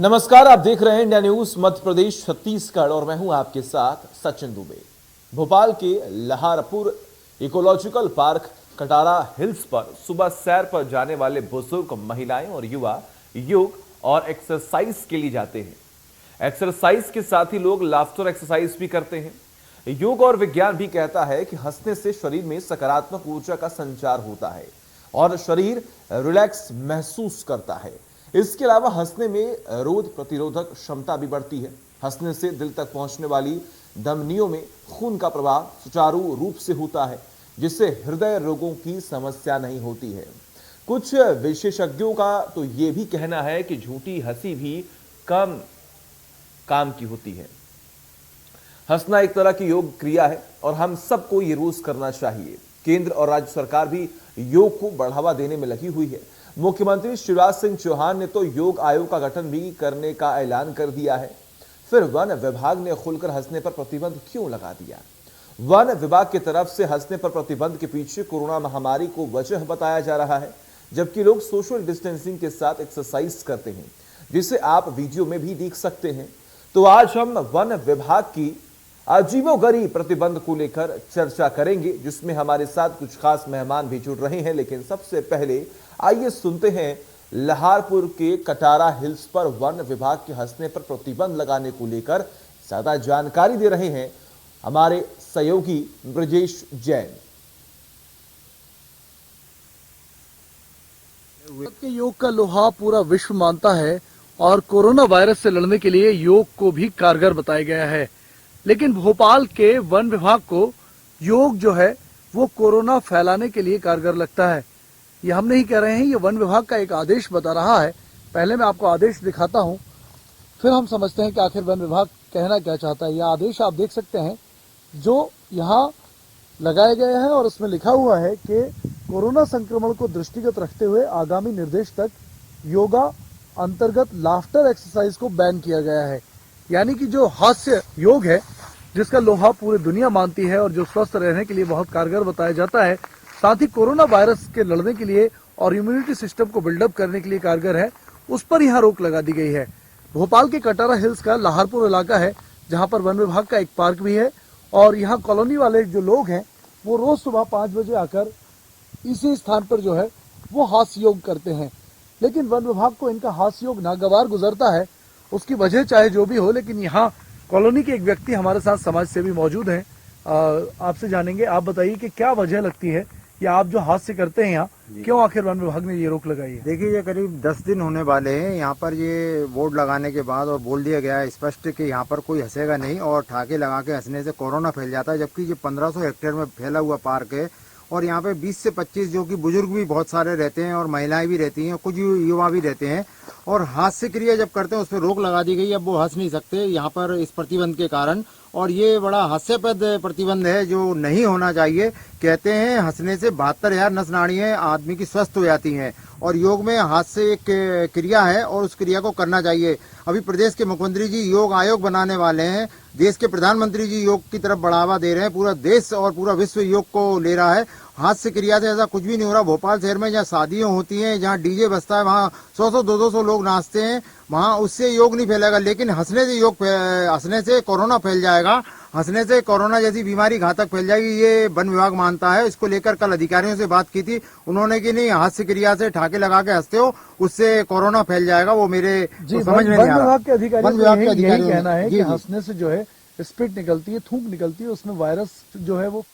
नमस्कार, आप देख रहे हैं इंडिया न्यूज मध्य प्रदेश छत्तीसगढ़ और मैं हूं आपके साथ सचिन दुबे। भोपाल के Laharpur ecological park Katara hills पर सुबह सैर पर जाने वाले बुजुर्ग, महिलाएं और युवा योग और एक्सरसाइज के लिए जाते हैं। एक्सरसाइज के साथ ही लोग लाफ्टर एक्सरसाइज भी करते हैं। योग और विज्ञान भी कहता है कि हंसने से शरीर में सकारात्मक ऊर्जा का संचार होता है और शरीर रिलैक्स महसूस करता है। इसके अलावा हंसने में रोग प्रतिरोधक क्षमता भी बढ़ती है। हंसने से दिल तक पहुंचने वाली धमनियों में खून का प्रवाह सुचारू रूप से होता है, जिससे हृदय रोगों की समस्या नहीं होती है। कुछ विशेषज्ञों का तो यह भी कहना है कि झूठी हंसी भी कम काम की होती है। हंसना एक तरह की योग क्रिया है और हम सबको ये रोज करना चाहिए। केंद्र और राज्य सरकार भी योग को बढ़ावा देने में लगी हुई है। मुख्यमंत्री शिवराज सिंह चौहान ने तो योग आयोग का गठन भी करने का ऐलान कर दिया है। फिर वन विभाग ने खुलकर हंसने पर प्रतिबंध क्यों लगा दिया? वन विभाग की तरफ से हंसने पर प्रतिबंध के पीछे कोरोना महामारी को वजह बताया जा रहा है, जबकि लोग सोशल डिस्टेंसिंग के साथ एक्सरसाइज करते हैं, जिसे आप वीडियो में भी देख सकते हैं। तो आज हम वन विभाग की अजीबोगरीब प्रतिबंध को लेकर चर्चा करेंगे, जिसमें हमारे साथ कुछ खास मेहमान भी जुड़ रहे हैं। लेकिन सबसे पहले आइए सुनते हैं लहारपुर के कटारा हिल्स पर वन विभाग के हंसने पर प्रतिबंध लगाने को लेकर ज्यादा जानकारी दे रहे हैं हमारे सहयोगी ब्रजेश जैन। योग का लोहा पूरा विश्व मानता है और कोरोना वायरस से लड़ने के लिए योग को भी कारगर बताया गया है। लेकिन भोपाल के वन विभाग को योग जो है वो कोरोना फैलाने के लिए कारगर लगता है। ये हम नहीं कह रहे हैं, ये वन विभाग का एक आदेश बता रहा है। पहले मैं आपको आदेश दिखाता हूं, फिर हम समझते हैं कि आखिर वन विभाग कहना क्या चाहता है। यह आदेश आप देख सकते हैं जो यहाँ लगाया गया है और उसमें लिखा हुआ है कि कोरोना संक्रमण को दृष्टिगत रखते हुए आगामी निर्देश तक योगा अंतर्गत लाफ्टर एक्सरसाइज को बैन किया गया है। यानी कि जो हास्य योग है, जिसका लोहा पूरी दुनिया मानती है और जो स्वस्थ रहने के लिए बहुत कारगर बताया जाता है, साथ ही कोरोना वायरस के लड़ने के लिए और इम्यूनिटी सिस्टम को बिल्डअप करने के लिए कारगर है, उस पर यहाँ रोक लगा दी गई है। भोपाल के कटारा हिल्स का लहारपुर इलाका है, जहाँ पर वन विभाग का एक पार्क भी है और यहाँ कॉलोनी वाले जो लोग हैं वो रोज सुबह 5 बजे आकर इसी स्थान पर जो है वो हास्य योग करते हैं। लेकिन वन विभाग को इनका हास्य योग नागवार गुजरता है। उसकी वजह चाहे जो भी हो, लेकिन यहाँ कॉलोनी के एक व्यक्ति हमारे साथ समाज सेवी मौजूद हैं। आपसे जानेंगे, आप बताइए कि क्या वजह लगती है या आप जो हास्य करते हैं यहाँ, क्यों आखिर वन विभाग ने ये रोक लगाई है? देखिए, ये करीब 10 दिन होने वाले हैं यहाँ पर ये बोर्ड लगाने के बाद, और बोल दिया गया है स्पष्ट कि यहाँ पर कोई हंसेगा नहीं और ठाके लगा के हंसने से कोरोना फैल जाता है। जबकि ये 1500 हेक्टेयर में फैला हुआ पार्क है और यहाँ पे 20 से 25 जो कि बुजुर्ग भी बहुत सारे रहते हैं और महिलाएं भी रहती हैं, कुछ युवा भी रहते हैं। और हास्य क्रिया जब करते हैं उस पर रोक लगा दी गई। अब वो हंस नहीं सकते यहाँ पर इस प्रतिबंध के कारण, और ये बड़ा हास्यास्पद प्रतिबंध है जो नहीं होना चाहिए। कहते हैं हंसने से 72,000 नस नाड़ियां आदमी की स्वस्थ हो जाती हैं और योग में हास्य एक क्रिया है और उस क्रिया को करना चाहिए। अभी प्रदेश के मुख्यमंत्री जी योग आयोग बनाने वाले हैं, देश के प्रधानमंत्री जी योग की तरफ बढ़ावा दे रहे हैं, पूरा देश और पूरा विश्व योग को ले रहा है। हास्य क्रिया से ऐसा कुछ भी नहीं हो रहा। भोपाल शहर में जहाँ शादियां होती हैं, जहाँ डीजे बजता है, वहाँ 100-100, 200 लोग नाचते हैं, वहाँ उससे योग नहीं फैलेगा। लेकिन हंसने से कोरोना फैल जाएगा, हंसने से कोरोना जैसी बीमारी घातक फैल जाएगी, ये वन विभाग मानता है। इसको लेकर कल अधिकारियों से बात की थी, उन्होंने कि नहीं, हास्य क्रिया से ठाके लगा के हंसते हो उससे कोरोना फैल जाएगा। वो मेरे समझ में नहीं आ रहा। वन विभाग के अधिकारियों का यही कहना है कि हंसने से जो है स्पिट निकलती है, थूक निकलती है, उसमें वायरस जो है वो।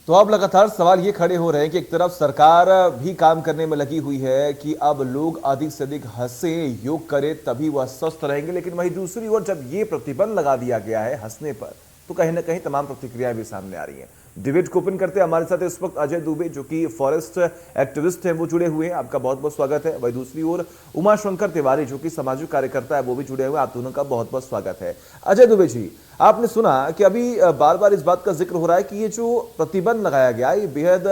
तो अब लगातार सवाल ये खड़े हो रहे हैं कि एक तरफ सरकार भी काम करने में लगी हुई है कि अब लोग अधिक से अधिक हंसे, योग करें, तभी वह स्वस्थ रहेंगे। लेकिन वहीं दूसरी ओर जब ये प्रतिबंध लगा दिया गया है हंसने पर, तो कहीं ना कहीं तमाम प्रतिक्रियाएं भी सामने आ रही हैं। डिबेट को ओपन करते हैं, हमारे साथ इस वक्त अजय दुबे जो कि फॉरेस्ट एक्टिविस्ट हैं, वो जुड़े हुए हैं। आपका बहुत बहुत स्वागत है। वही दूसरी ओर उमाशंकर तिवारी जो कि सामाजिक कार्यकर्ता है, वो भी जुड़े हुए हैं। आप दोनों का बहुत बहुत स्वागत है। अजय दुबे जी, आपने सुना कि अभी बार बार इस बात का जिक्र हो रहा है कि ये जो प्रतिबंध लगाया गया ये बेहद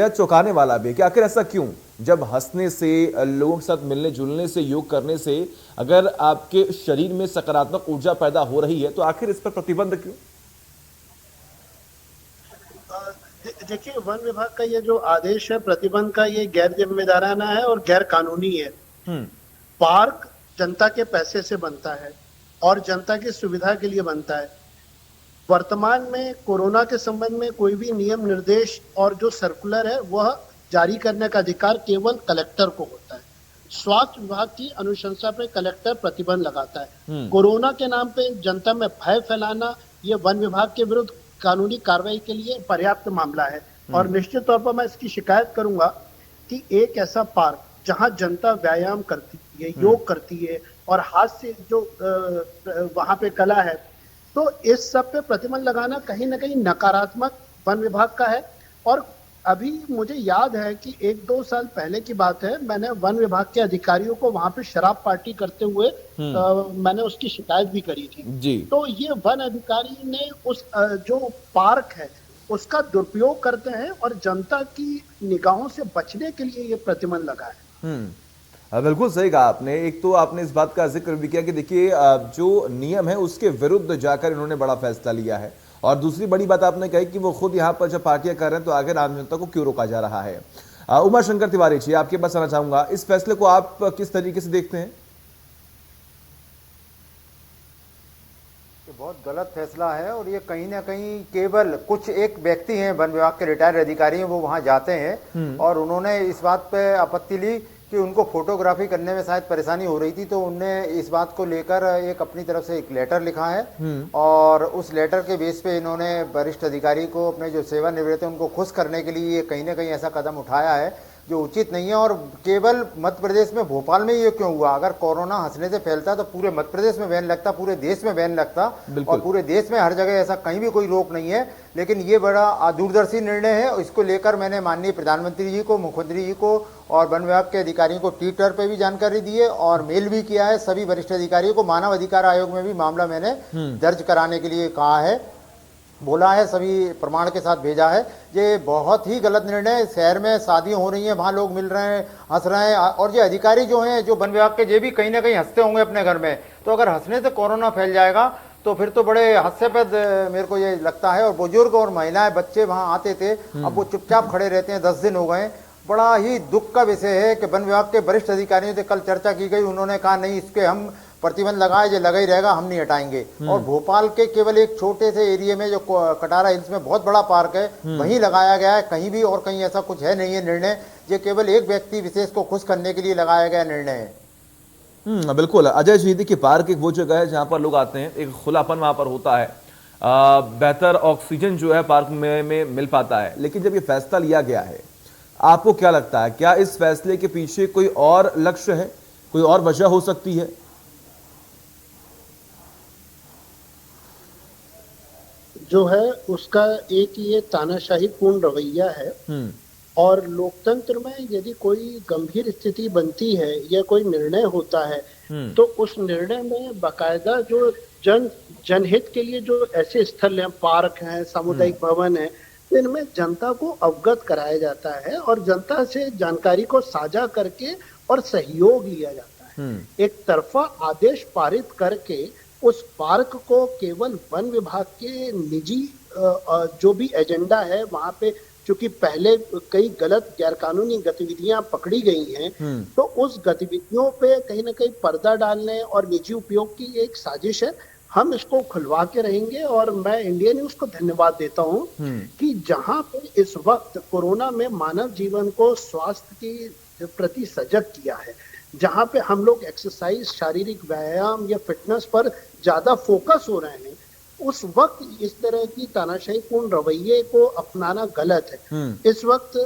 चौंकाने वाला भी है कि आखिर ऐसा क्यों? जब हंसने से, लोगों के साथ मिलने जुलने से, योग करने से अगर आपके शरीर में सकारात्मक ऊर्जा पैदा हो रही है, तो आखिर इस पर प्रतिबंध क्यों? देखिए, वन विभाग का ये जो आदेश है प्रतिबंध का, ये गैर जिम्मेदाराना है और गैर कानूनी है। पार्क जनता के पैसे से बनता है और जनता की सुविधा के लिए बनता है। वर्तमान में कोरोना के संबंध में कोई भी नियम निर्देश और जो सर्कुलर है वह जारी करने का अधिकार केवल कलेक्टर को होता है। स्वास्थ्य विभाग की अनुशंसा पे कलेक्टर प्रतिबंध लगाता है। कोरोना के नाम पे जनता में भय फैलाना ये वन विभाग के विरुद्ध कानूनी कार्रवाई के लिए पर्याप्त मामला है और निश्चित तौर पर मैं इसकी शिकायत करूंगा कि एक ऐसा पार्क जहां जनता व्यायाम करती है, योग करती है और हाथ से जो वहां पे कला है, तो इस सब पे प्रतिबंध लगाना कहीं ना कहीं नकारात्मक वन विभाग का है। और अभी मुझे याद है कि 1-2 साल पहले की बात है, मैंने वन विभाग के अधिकारियों को वहां पे शराब पार्टी करते हुए मैंने उसकी शिकायत भी करी थी जी। तो ये वन अधिकारी ने उस जो पार्क है उसका दुरुपयोग करते हैं और जनता की निगाहों से बचने के लिए ये प्रतिबंध लगा है। बिल्कुल सही कहा आपने। एक तो आपने इस बात का जिक्र भी किया कि देखिए जो नियम है उसके विरुद्ध जाकर इन्होंने बड़ा फैसला लिया है, और दूसरी बड़ी बात आपने कही कि वो खुद यहाँ पर जब पार्टियां कर रहे हैं तो आगे आम जनता को क्यों रोका जा रहा है। उमा शंकर तिवारी जी, आपके पास आना चाहूंगा, इस फैसले को आप किस तरीके से देखते हैं? बहुत गलत फैसला है और ये कहीं ना कहीं केवल कुछ एक व्यक्ति हैं, वन विभाग के रिटायर्ड अधिकारी हैं, वो वहां जाते हैं और उन्होंने इस बात पे आपत्ति ली कि उनको फोटोग्राफी करने में शायद परेशानी हो रही थी, तो उनने इस बात को लेकर एक अपनी तरफ से एक लेटर लिखा है और उस लेटर के बेस पे इन्होंने वरिष्ठ अधिकारी को, अपने जो सेवानिवृत्त हैं उनको खुश करने के लिए कहीं ना कहीं ऐसा कदम उठाया है जो उचित नहीं है। और केवल मध्य प्रदेश में, भोपाल में ये क्यों हुआ? अगर कोरोना हंसने से फैलता तो पूरे मध्य प्रदेश में बैन लगता, पूरे देश में बैन लगता और पूरे देश में हर जगह ऐसा कहीं भी कोई रोक नहीं है। लेकिन ये बड़ा दूरदर्शी निर्णय है, इसको लेकर मैंने माननीय प्रधानमंत्री जी को, मुख्यमंत्री जी को और वन विभाग के अधिकारियों को ट्विटर पे भी जानकारी दी है और मेल भी किया है। सभी वरिष्ठ अधिकारियों को मानव अधिकार आयोग में भी मामला मैंने दर्ज कराने के लिए कहा है, बोला है, सभी प्रमाण के साथ भेजा है। ये बहुत ही गलत निर्णय। शहर में शादियां हो रही हैं, वहां लोग मिल रहे हैं, हंस रहे हैं और ये अधिकारी जो हैं, जो वन विभाग के, ये भी कहीं ना कहीं हंसते होंगे अपने घर में। तो अगर हंसने से कोरोना फैल जाएगा तो फिर तो बड़े हास्यास्पद मेरे को ये लगता है। और बुजुर्ग और महिलाएं, बच्चे वहां आते थे, अब वो चुपचाप खड़े रहते हैं, 10 दिन हो गए। बड़ा ही दुख का विषय है कि वन विभाग के वरिष्ठ अधिकारियों से कल चर्चा की गई, उन्होंने कहा नहीं, इसके हम प्रतिबंध लगाए, जो लगा ही रहेगा, हम नहीं हटाएंगे। और भोपाल के केवल एक छोटे से एरिया में जो कटारा हिल्स में बहुत बड़ा पार्क है, वहीं लगाया गया है, कहीं भी और कहीं ऐसा कुछ है नहीं है निर्णय। ये केवल एक व्यक्ति विशेष को खुश करने के लिए लगाया गया निर्णय है। बिल्कुल अजय जी, देखिए पार्क एक वो जगह है जहां पर लोग आते हैं, एक खुलापन वहां पर होता है, बेहतर ऑक्सीजन जो है पार्क में मिल पाता है। लेकिन जब ये फैसला लिया गया है, आपको क्या लगता है, क्या इस फैसले के पीछे कोई और लक्ष्य है, कोई और वजह हो सकती है? जो है उसका एक ये तानाशाही पूर्ण रवैया है और लोकतंत्र में यदि कोई गंभीर स्थिति बनती है या कोई निर्णय होता है तो उस निर्णय में बाकायदा जो जनहित के लिए जो ऐसे स्थल हैं, पार्क हैं, सामुदायिक भवन है, इनमें जनता को अवगत कराया जाता है और जनता से जानकारी को साझा करके और सहयोग लिया जाता है। एक तरफा आदेश पारित करके उस पार्क को केवल वन विभाग के निजी जो भी एजेंडा है वहां पे, चूंकि पहले कई गलत गैरकानूनी गतिविधियां पकड़ी गई हैं, तो उस गतिविधियों पे कहीं ना कहीं पर्दा डालने और निजी उपयोग की एक साजिश है। हम इसको खुलवा के रहेंगे और मैं इंडिया न्यूज को धन्यवाद देता हूं कि जहां पे इस वक्त कोरोना में मानव जीवन को स्वास्थ्य के प्रति सजग किया है, जहां पे हम लोग एक्सरसाइज, शारीरिक व्यायाम या फिटनेस पर ज्यादा फोकस हो रहे हैं, उस वक्त इस तरह की तानाशाहीपूर्ण रवैये को अपनाना गलत है। इस वक्त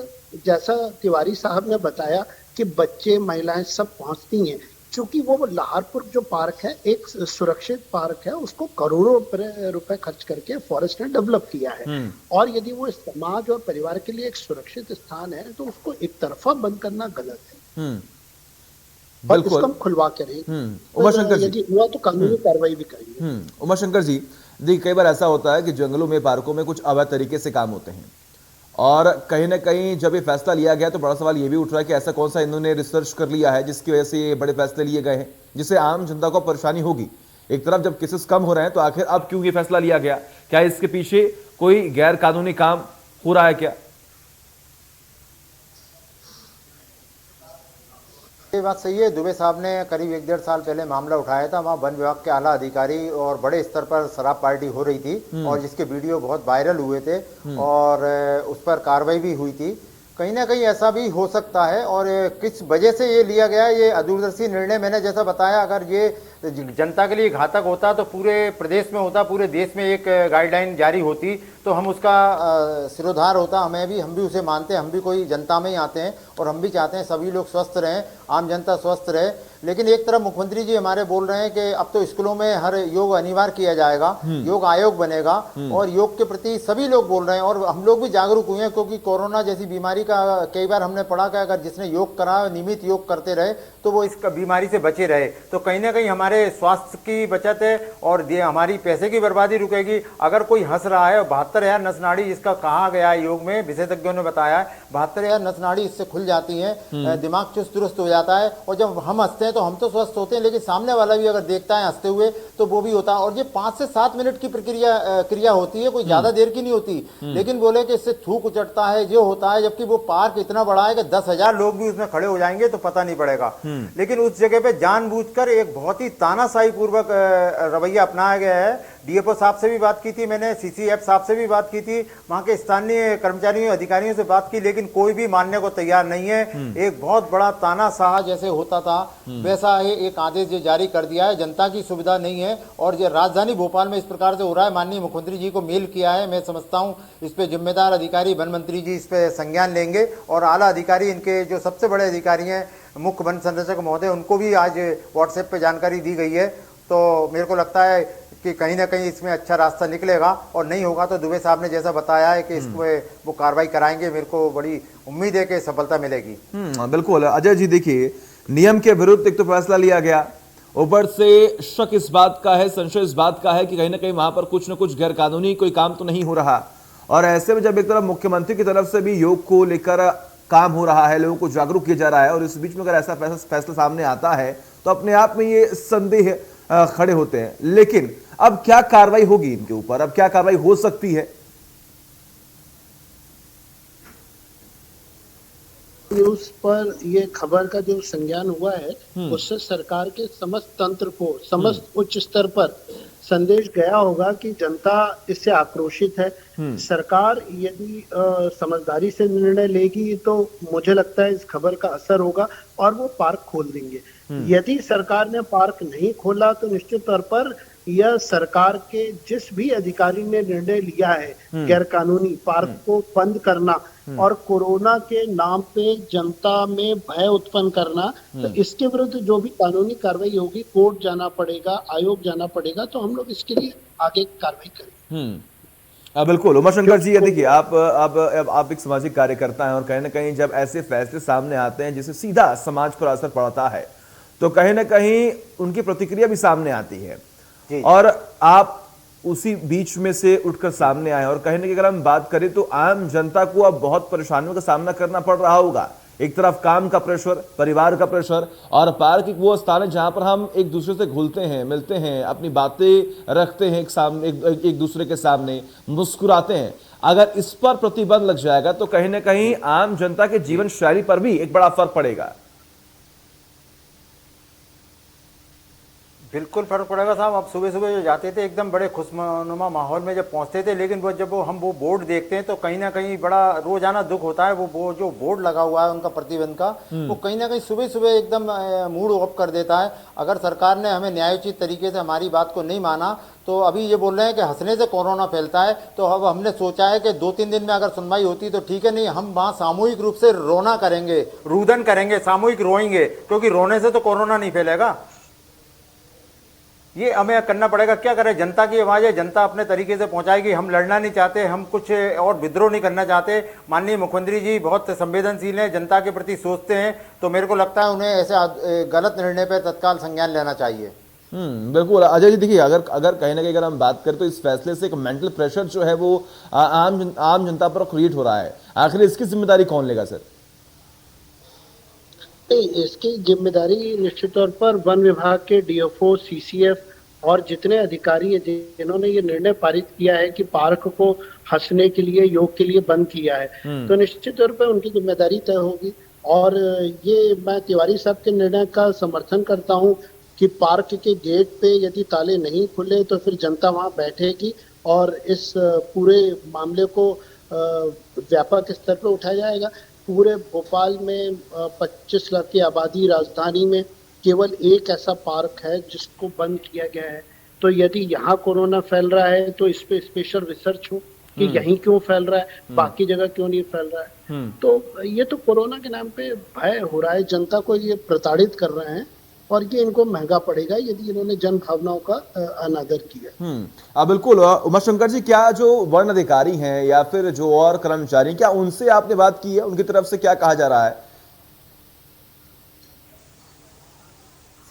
जैसा तिवारी साहब ने बताया कि बच्चे, महिलाएं सब पहुंचती हैं, क्योंकि वो लाहौरपुर जो पार्क है एक सुरक्षित पार्क है, उसको करोड़ों रुपए खर्च करके फॉरेस्ट ने डेवलप किया है और यदि वो समाज और परिवार के लिए एक सुरक्षित स्थान है तो उसको एक तरफा बंद करना गलत है। और इसको हम खुलवा के रहेंगे, उमाशंकर जी, यदि हुआ तो कानूनी कार्रवाई भी करेंगे। उमाशंकर जी, देखिए कई बार ऐसा होता है कि जंगलों में, पार्कों में कुछ अवैध तरीके से काम होते हैं और कहीं ना कहीं जब ये फैसला लिया गया तो बड़ा सवाल ये भी उठ रहा है कि ऐसा कौन सा इन्होंने रिसर्च कर लिया है जिसकी वजह से ये बड़े फैसले लिए गए हैं, जिससे आम जनता को परेशानी होगी। एक तरफ जब केसेस कम हो रहे हैं तो आखिर अब क्यों ये फैसला लिया गया? क्या इसके पीछे कोई गैर कानूनी काम हो रहा है क्या? ये बात सही है। दुबे साहब ने करीब 1-1.5 साल पहले मामला उठाया था। वहाँ वन विभाग के आला अधिकारी और बड़े स्तर पर शराब पार्टी हो रही थी और जिसके वीडियो बहुत वायरल हुए थे और उस पर कार्रवाई भी हुई थी। कहीं ना कहीं ऐसा भी हो सकता है और किस वजह से ये लिया गया, ये अदूरदर्शी निर्णय। मैंने जैसा बताया, अगर ये जनता के लिए घातक होता तो पूरे प्रदेश में होता, पूरे देश में एक गाइडलाइन जारी होती तो हम उसका सिरोधार होता। हम भी उसे मानते हैं, हम भी कोई जनता में ही आते हैं और हम भी चाहते हैं सभी लोग स्वस्थ रहें, आम जनता स्वस्थ रहे। लेकिन एक तरफ मुख्यमंत्री जी हमारे बोल रहे हैं कि अब तो स्कूलों में हर योग अनिवार्य किया जाएगा, योग आयोग बनेगा और योग के प्रति सभी लोग बोल रहे हैं और हम लोग भी जागरूक हुए हैं, क्योंकि कोरोना जैसी बीमारी का कई बार हमने पढ़ा कि अगर जिसने योग करा, नियमित योग करते रहे तो वो इस बीमारी से बचे रहे। तो कहीं ना कहीं हमारे स्वास्थ्य की बचत है और हमारी पैसे की बर्बादी रुकेगी। अगर कोई हंस रहा है, 72,000 नस नाड़ी जिसका कहा गया है योग में, विशेषज्ञों ने बताया है 72,000 नस नाड़ी इससे खुल जाती हैं, दिमाग चुस्त दुरुस्त हो जाता है और जब हम हंसते हैं तो हम तो स्वस्थ होते हैं, लेकिन सामने वाला भी अगर देखता है हंसते हुए तो वो भी होता है। और ये 5 से 7 मिनट की क्रिया होती है, कोई ज्यादा देर की नहीं होती। लेकिन बोले कि इससे थूक उचटता है, जो होता है, जबकि वो पार्क इतना बड़ा है कि 10,000 लोग भी उसमें खड़े हो जाएंगे तो पता नहीं पड़ेगा। लेकिन उस जगह पे जानबूझकर एक बहुत ही तानाशाही पूर्वक रवैया अपनाया गया है। डीएफओ साहब से भी बात की थी मैंने, सीसीएफ साहब से भी बात की थी, वहां के स्थानीय कर्मचारियों अधिकारियों से बात की, लेकिन कोई भी मानने को तैयार नहीं है। एक बहुत बड़ा तानाशाह जैसे होता था वैसा ही एक आदेश जो जारी कर दिया है। जनता की सुविधा नहीं है और ये राजधानी भोपाल में इस प्रकार से हो रहा है। माननीय मुख्यमंत्री जी को मेल किया है, मैं समझता हूं इस पे जिम्मेदार अधिकारी वन मंत्री जी इस पे संज्ञान लेंगे और आला अधिकारी, इनके जो सबसे बड़े अधिकारी हैं मुख्य वन संरक्षक महोदय, उनको भी आज व्हाट्सएप पे जानकारी दी गई है। तो मेरे को लगता है कि कहीं ना कहीं इसमें अच्छा रास्ता निकलेगा और नहीं होगा तो दुबे साहब ने जैसा बताया है कि इसमें वो कार्रवाई कराएंगे। मेरे को बड़ी उम्मीद है कि सफलता मिलेगी। बिल्कुल अजय जी, देखिए नियम के विरुद्ध एक तो फैसला लिया गया, ऊपर से शक इस बात का है, संशय इस बात का है कि कहीं ना कहीं वहां पर कुछ न कुछ गैरकानूनी कोई काम तो नहीं हो रहा। और ऐसे में जब एक तरफ मुख्यमंत्री की तरफ से भी योग को लेकर काम हो रहा है, लोगों को जागरूक किया जा रहा है और इस बीच में अगर ऐसा फैसला सामने आता है तो अपने आप में ये संदेह खड़े होते हैं। लेकिन अब क्या कार्रवाई होगी इनके ऊपर, अब क्या कार्रवाई हो सकती है? न्यूज पर ये खबर का जो संज्ञान हुआ है उससे सरकार के समस्त तंत्र को, समस्त उच्च स्तर पर संदेश गया होगा कि जनता इससे आक्रोशित है। सरकार यदि समझदारी से निर्णय लेगी तो मुझे लगता है इस खबर का असर होगा और वो पार्क खोल देंगे। यदि सरकार ने पार्क नहीं खोला तो निश्चित तौर पर यह सरकार के जिस भी अधिकारी ने निर्णय लिया है गैरकानूनी पार्क को बंद करना और कोरोना के नाम पे जनता में भय उत्पन्न करना, तो इसके विरुद्ध जो भी कानूनी कार्रवाई होगी, कोर्ट जाना पड़ेगा, आयोग जाना पड़ेगा, तो हम लोग इसके लिए आगे कार्रवाई करेंगे। बिल्कुल उमाशंकर जी, देखिए आप एक सामाजिक कार्यकर्ता हैं और कहीं ना कहीं जब ऐसे फैसले सामने आते हैं जिससे सीधा समाज पर असर पड़ता है तो कहीं ना कहीं उनकी प्रतिक्रिया भी सामने आती है और आप उसी बीच में से उठकर सामने आए। और कहीं ना कहीं अगर हम बात करें तो आम जनता को अब बहुत परेशानियों का सामना करना पड़ रहा होगा। एक तरफ काम का प्रेशर, परिवार का प्रेशर, और पार्क एक वो स्थान है जहां पर हम एक दूसरे से घुलते हैं, मिलते हैं, अपनी बातें रखते हैं एक दूसरे के सामने, मुस्कुराते हैं। अगर इस पर प्रतिबंध लग जाएगा तो कहीं ना कहीं आम जनता के जीवन शैली पर भी एक बड़ा फर्क पड़ेगा। बिल्कुल फर्क पड़ेगा साहब। अब सुबह सुबह जो जाते थे एकदम बड़े खुशनुमा माहौल में जब पहुंचते थे, लेकिन हम वो बोर्ड देखते हैं तो कहीं ना कहीं बड़ा रोजाना दुख होता है। वो जो बोर्ड लगा हुआ है उनका प्रतिबंध का, वो कहीं ना कहीं सुबह सुबह एकदम मूड ऑफ कर देता है। अगर सरकार ने हमें न्यायोचित तरीके से हमारी बात को नहीं माना तो अभी ये बोल रहे हैं कि हंसने से कोरोना फैलता है, तो अब हमने सोचा है कि 2-3 दिन में अगर सुनवाई होती तो ठीक है, नहीं हम वहां सामूहिक रूप से रोना करेंगे, रुदन करेंगे, सामूहिक रोएंगे, क्योंकि रोने से तो कोरोना नहीं फैलेगा। ये हमें करना पड़ेगा। क्या करें, जनता की आवाज है, जनता अपने तरीके से पहुंचाएगी। हम लड़ना नहीं चाहते, हम कुछ और विद्रोह नहीं करना चाहते। माननीय मुख्यमंत्री जी बहुत संवेदनशील हैं, जनता के प्रति सोचते हैं, तो मेरे को लगता है उन्हें ऐसे गलत निर्णय पर तत्काल संज्ञान लेना चाहिए। बिल्कुल अजय जी, देखिए अगर कहीं ना कहीं अगर हम बात करें तो इस फैसले से एक मेंटल प्रेशर जो है वो आम जनता पर क्रिएट हो रहा है। आखिर इसकी जिम्मेदारी कौन लेगा सर? इसकी जिम्मेदारी निश्चित तौर पर वन विभाग के डीएफओ, सीसीएफ और जितने अधिकारी हैं जिन्होंने ये निर्णय पारित किया है कि पार्क को हंसने के लिए, योग के लिए बंद किया है, तो निश्चित तौर पर उनकी जिम्मेदारी तय होगी। और ये मैं तिवारी साहब के निर्णय का समर्थन करता हूं कि पार्क के गेट पे यदि ताले नहीं खुले तो फिर जनता वहां बैठेगी और इस पूरे मामले को व्यापक स्तर पर उठाया जाएगा। पूरे भोपाल में 25 लाख की आबादी राजधानी में केवल एक ऐसा पार्क है जिसको बंद किया गया है। तो यदि यहाँ कोरोना फैल रहा है तो इस पे स्पेशल रिसर्च हो कि यहीं क्यों फैल रहा है, बाकी जगह क्यों नहीं फैल रहा है। तो ये तो कोरोना के नाम पे भय हो रहा है, जनता को ये प्रताड़ित कर रहे हैं और ये इनको महंगा पड़ेगा यदि इन्होंने जन भावनाओं का अनादर किया। बिल्कुल। उमाशंकर जी, क्या जो वन अधिकारी हैं या फिर जो और कर्मचारी, क्या उनसे आपने बात की है? उनकी तरफ से क्या कहा जा रहा है?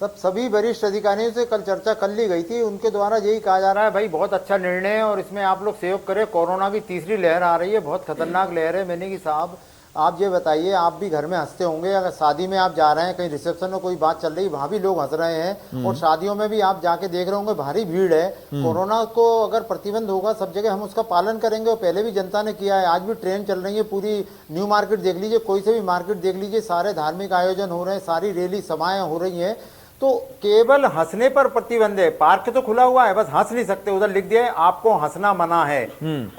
सभी वरिष्ठ अधिकारियों से कल चर्चा कर ली गई थी। उनके द्वारा यही कहा जा रहा है, भाई बहुत अच्छा निर्णय है और इसमें आप लोग सहयोग करें। कोरोना की तीसरी लहर आ रही है, बहुत खतरनाक लहर है। मैंने कि साहब आप ये बताइए, आप भी घर में हंसते होंगे, अगर शादी में आप जा रहे हैं, कहीं रिसेप्शन में कोई बात चल रही, वहां भी लोग हंस रहे हैं, और शादियों में भी आप जाके देख रहे होंगे भारी भीड़ है। कोरोना को अगर प्रतिबंध होगा सब जगह, हम उसका पालन करेंगे, और पहले भी जनता ने किया है। आज भी ट्रेन चल रही है, पूरी न्यू मार्केट देख लीजिए, कोई से भी मार्केट देख लीजिए, सारे धार्मिक आयोजन हो रहे हैं, सारी रैली सभाएं हो रही है। तो केवल हंसने पर प्रतिबंध है। पार्क तो खुला हुआ है, बस हंस नहीं सकते, उधर लिख दिया है आपको हंसना मना है।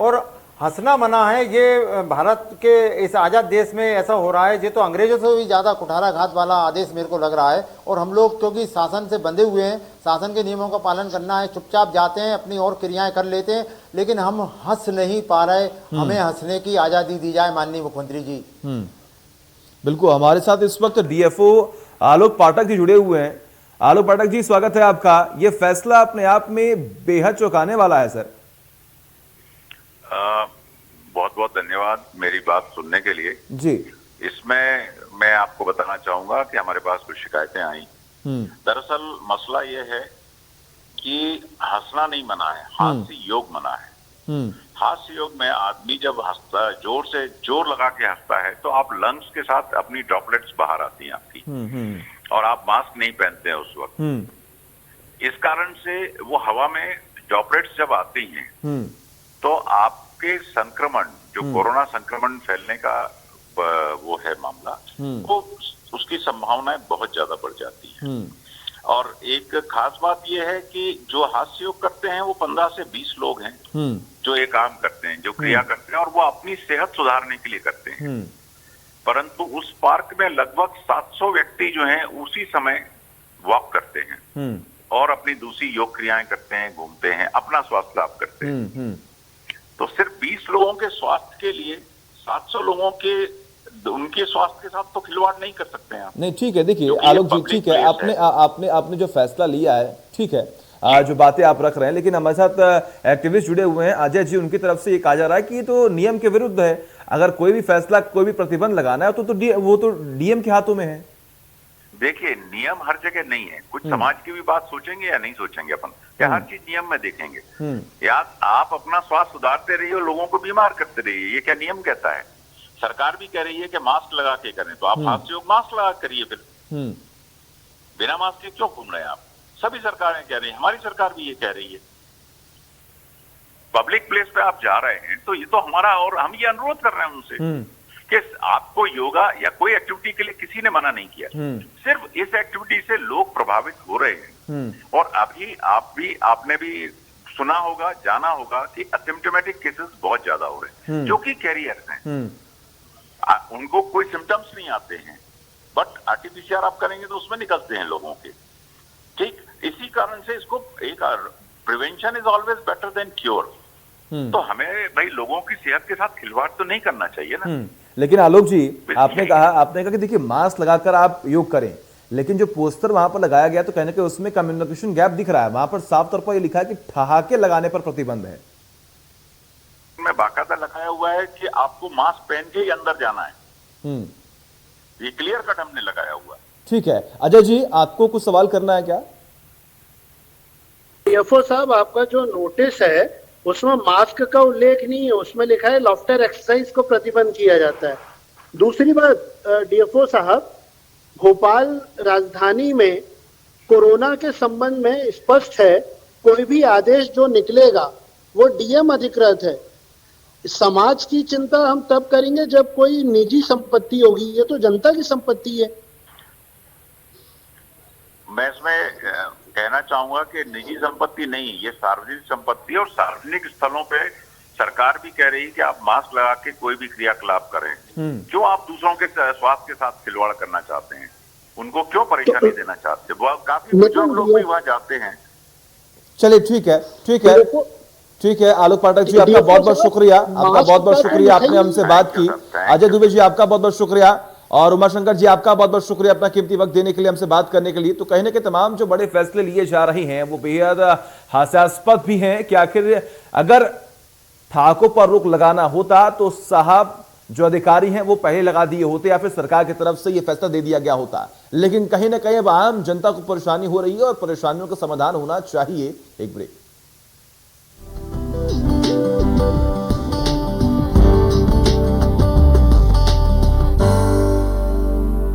और हंसना मना है, ये भारत के इस आजाद देश में ऐसा हो रहा है। ये तो अंग्रेजों से भी ज्यादा कुठाराघात वाला आदेश मेरे को लग रहा है। और हम लोग क्योंकि शासन से बंधे हुए हैं, शासन के नियमों का पालन करना है, चुपचाप जाते हैं, अपनी और क्रियाएं कर लेते हैं, लेकिन हम हंस नहीं पा रहे। हमें हंसने की आजादी दी जाए माननीय मुख्यमंत्री जी। बिल्कुल। हमारे साथ इस वक्त डीएफओ आलोक पाठक जी जुड़े हुए हैं। आलोक पाठक जी, स्वागत है आपका। ये फैसला अपने आप में बेहद चौंकाने वाला है सर। बहुत बहुत धन्यवाद मेरी बात सुनने के लिए जी। इसमें मैं आपको बताना चाहूंगा कि हमारे पास कुछ शिकायतें आई। दरअसल मसला ये है कि हंसना नहीं मना है, हास्य योग मना है। हास्य योग में आदमी जब हंसता है, जोर से जोर लगा के हंसता है, तो आप लंग्स के साथ अपनी ड्रॉपलेट्स बाहर आती हैं आपकी, और आप मास्क नहीं पहनते हैं उस वक्त। इस कारण से वो हवा में ड्रॉपलेट्स जब आती हैं तो आपके संक्रमण, जो कोरोना संक्रमण फैलने का वो है मामला, वो उसकी संभावनाएं बहुत ज्यादा बढ़ जाती है। और एक खास बात यह है कि जो हास्य योग करते हैं वो 15 से 20 लोग हैं जो ये काम करते हैं, जो क्रिया करते हैं, और वो अपनी सेहत सुधारने के लिए करते हैं। परंतु उस पार्क में लगभग 700 व्यक्ति जो हैं उसी समय वॉक करते हैं और अपनी दूसरी योग क्रियाएं करते हैं, घूमते हैं, अपना स्वास्थ्य लाभ करते हैं। तो सिर्फ 20 लोगों के स्वास्थ्य के लिए 700 लोगों के उनके स्वास्थ्य के साथ तो खिलवाड़ नहीं कर सकते हैं आप। नहीं, ठीक है। देखिए आलोक जी, ठीक है, आपने जो फैसला लिया है, ठीक है, जो बातें आप रख रहे हैं, लेकिन हमारे साथ एक्टिविस्ट जुड़े हुए हैं अजय जी। उनकी तरफ से ये कहा जा रहा है कि ये तो नियम के विरुद्ध है। अगर कोई भी फैसला, कोई भी प्रतिबंध लगाना है वो तो डीएम के हाथों में है। देखिए, नियम हर जगह नहीं है। कुछ समाज की भी बात सोचेंगे या नहीं सोचेंगे अपन, या हर चीज नियम में देखेंगे? या आप अपना स्वास्थ्य सुधारते रहिए और लोगों को बीमार करते रहिए, ये क्या नियम कहता है? सरकार भी कह रही है कि मास्क लगा के करें, तो आप हास्य योग मास्क लगा करिए। फिर बिना मास्क के क्यों घूम रहे हैं आप? सभी सरकारें कह रही है, हमारी सरकार भी ये कह रही है। पब्लिक प्लेस पे आप जा रहे हैं तो ये तो हमारा, और हम ये अनुरोध कर रहे हैं उनसे कि आपको योगा या कोई एक्टिविटी के लिए किसी ने मना नहीं किया, सिर्फ इस एक्टिविटी से लोग प्रभावित हो रहे हैं। और अभी आपने भी सुना होगा, जाना होगा कि असिम्प्टोमेटिक केसेस बहुत ज्यादा हो रहे हैं, जो कि कैरियर्स हैं। उनको कोई सिम्टम्स नहीं आते हैं, बट आरटीपीसीआर आप करेंगे तो उसमें निकलते हैं लोगों के। ठीक, इसी कारण से इसको एक prevention is always better than cure. तो हमें भाई लोगों की सेहत के साथ खिलवाड़ तो नहीं करना चाहिए ना। लेकिन आलोक जी, आपने कहा कि देखिए मास्क लगाकर आप योग करें, लेकिन जो पोस्टर वहां पर लगाया गया तो कहने के उसमें कम्युनिकेशन गैप दिख रहा है। वहां पर साफ तौर पर यह लिखा है कि ठहाके लगाने पर प्रतिबंध है। में बाकायदा लगाया हुआ है कि आपको मास्क पहन के ही अंदर जाना है। ये क्लियर कट हमने लगाया हुआ है। ठीक है। अजय जी, आपको कुछ सवाल करना है क्या? डीएफओ साहब, आपका जो नोटिस है उसमें मास्क का उल्लेख नहीं है, उसमें लिखा है लॉफ्टर एक्सरसाइज को प्रतिबंध किया जाता है। दूसरी बात डीएफओ साहब, भोपाल राजधानी में कोरोना के संबंध में स्पष्ट है, कोई भी आदेश जो निकलेगा वो डीएम अधिकृत है समाज की चिंता हम तब करेंगे जब कोई निजी संपत्ति होगी, ये तो जनता की संपत्ति है। मैं इसमें कहना चाहूंगा कि निजी संपत्ति नहीं, ये सार्वजनिक संपत्ति है और सार्वजनिक स्थलों पे सरकार भी कह रही है कि आप मास्क लगा के कोई भी क्रियाकलाप करें। क्यों आप दूसरों के स्वास्थ्य के साथ खिलवाड़ करना चाहते हैं? उनको क्यों परेशानी देना चाहते हैं? वो काफी बुजुर्ग लोग भी वहां जाते हैं। चलिए ठीक है, ठीक है, ठीक है। आलोक पाठक जी, आपका बहुत बहुत शुक्रिया, आपका बहुत बहुत शुक्रिया, आपने हमसे बात की। अजय दुबे जी, आपका बहुत बहुत शुक्रिया, और उमाशंकर जी, आपका बहुत बहुत शुक्रिया अपना कीमती वक्त देने के लिए, हमसे बात करने के लिए। तो कहने के तमाम जो बड़े फैसले लिए जा रहे हैं वो बेहद हास्यास्पद भी हैं कि आखिर अगर ठाकों पर रोक लगाना होता तो साहब जो अधिकारी हैं वो पहले लगा दिए होते, या फिर सरकार की तरफ से ये फैसला दे दिया गया होता। लेकिन कहीं ना कहीं अब आम जनता को परेशानी हो रही है और परेशानियों का समाधान होना चाहिए। एक ब्रेक।